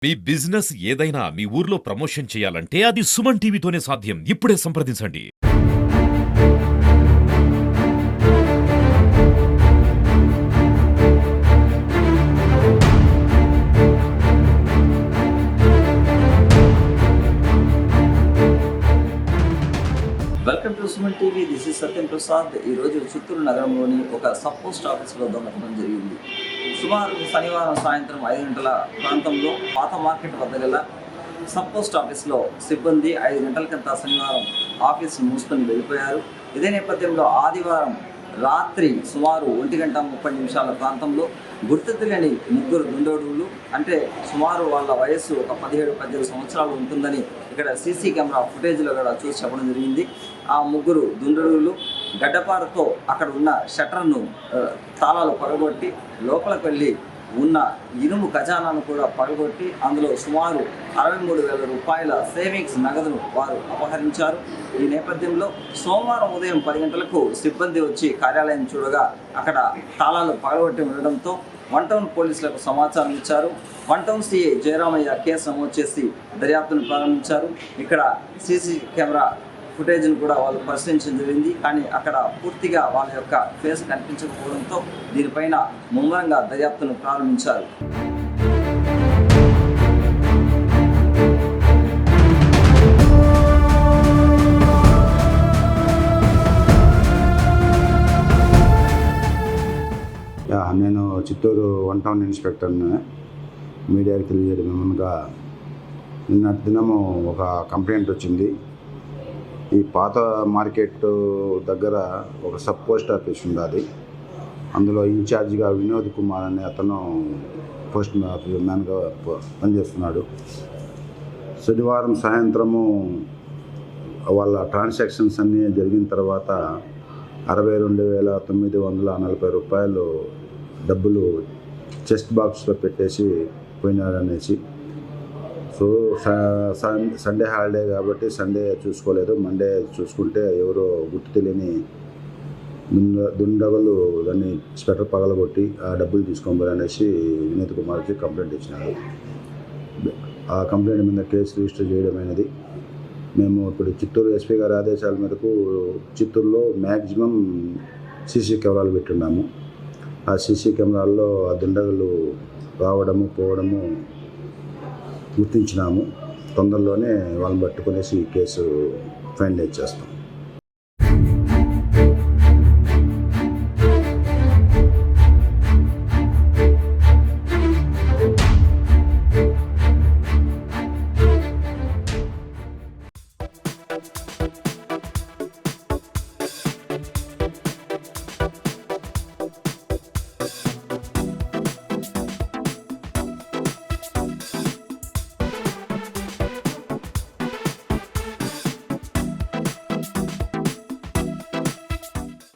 మీ business ఏదైనా మీ ఊర్లో promotion చేయాలంటే అది సుమన్ టీవీతోనే సాధ్యం. ఇప్పుడే సంప్రదించండి. Welcome to Suman TV. This is Satyam Prasad. ఈరోజు చిత్తూరు నగరంలోని ఒక సబ్ పోస్ట్ ఆఫీస్లో దొంగతనం జరిగింది. సుమారు శనివారం సాయంత్రం 5 గంటల ప్రాంతంలో పాత మార్కెట్ వద్ద గల సబ్ పోస్ట్ ఆఫీస్లో సిబ్బంది 5 గంటలకంతా శనివారం ఆఫీసు మూసుకొని వెళ్ళిపోయారు. ఇదే నేపథ్యంలో ఆదివారం రాత్రి సుమారు 1:30 ప్రాంతంలో గుర్తు తెలియని ముగ్గురు దుండోడులు, అంటే సుమారు వాళ్ళ వయస్సు ఒక 17-18 సంవత్సరాలు ఉంటుందని ఇక్కడ సీసీ కెమెరా ఫుటేజ్లో కూడా చూసి చెప్పడం జరిగింది. ఆ ముగ్గురు దుండోడులు గడ్డపారతో అక్కడ ఉన్న షట్టర్ను తాళాలు పగలగొట్టి లోపలికి వెళ్ళి ఉన్న ఇనుము ఖజానాను కూడా పగలగొట్టి అందులో సుమారు 63,000 రూపాయల సేవింగ్స్ నగదును వారు అపహరించారు. ఈ నేపథ్యంలో సోమవారం ఉదయం 10 గంటలకు సిబ్బంది వచ్చి కార్యాలయం చూడగా అక్కడ తాళాలు పగలగొట్టి ఉండడంతో వన్ టౌన్ పోలీసులకు సమాచారం ఇచ్చారు. One town CI Jayaramaiah case నమోదు చేసి దర్యాప్తును ప్రారంభించారు. ఇక్కడ సీసీ కెమెరా ఫుటేజ్ను కూడా వాళ్ళు పరిశీలించడం జరిగింది. కానీ అక్కడ పూర్తిగా వాళ్ళ యొక్క ఫేస్ కనిపించకపోవడంతో దీనిపైన ముమ్మరంగా దర్యాప్తును ప్రారంభించారు. నేను చిత్తూరు వన్ టౌన్ ఇన్స్పెక్టర్ని. మీడియాకి తెలియజేయడం ఏమనగా, నిన్న దినము ఒక కంప్లైంట్ వచ్చింది. ఈ పాత మార్కెట్ దగ్గర ఒక సబ్ పోస్ట్ ఆఫీస్ ఉండాలి. అందులో ఇన్ఛార్జిగా వినోద్ కుమార్ అనే అతను పోస్ట్ మ్యాన్గా పనిచేస్తున్నాడు. శనివారం సాయంత్రము వాళ్ళ ట్రాన్సాక్షన్స్ అన్నీ జరిగిన తర్వాత 62,940 రూపాయలు డబ్బులు చెస్ట్ బాక్స్లో పెట్టేసి పోయినారనేసి. సో సండే హాలిడే కాబట్టి సండే చూసుకోలేదు. మండే చూసుకుంటే ఎవరో గుర్తు తెలియని దుండగులు దాన్ని స్వెటర్ పగలగొట్టి ఆ డబ్బులు తీసుకోబోరు అనేసి వినోద్ కుమార్కి కంప్లైంట్ ఇచ్చినారు. ఆ కంప్లైంట్ మీద కేసు రిజిస్టర్ చేయడమైనది. మేము ఇప్పుడు చిత్తూరు ఎస్పీ గారి ఆదేశాల మేరకు చిత్తూరులో మ్యాక్సిమం సీసీ కెమెరాలు పెట్టున్నాము. ఆ సీసీ కెమెరాల్లో ఆ దుండగులు రావడము పోవడము గుర్తించినాము. తొందరలోనే వాళ్ళని పట్టుకునేసి కేసు ఫైనలైజ్ చేస్తాం.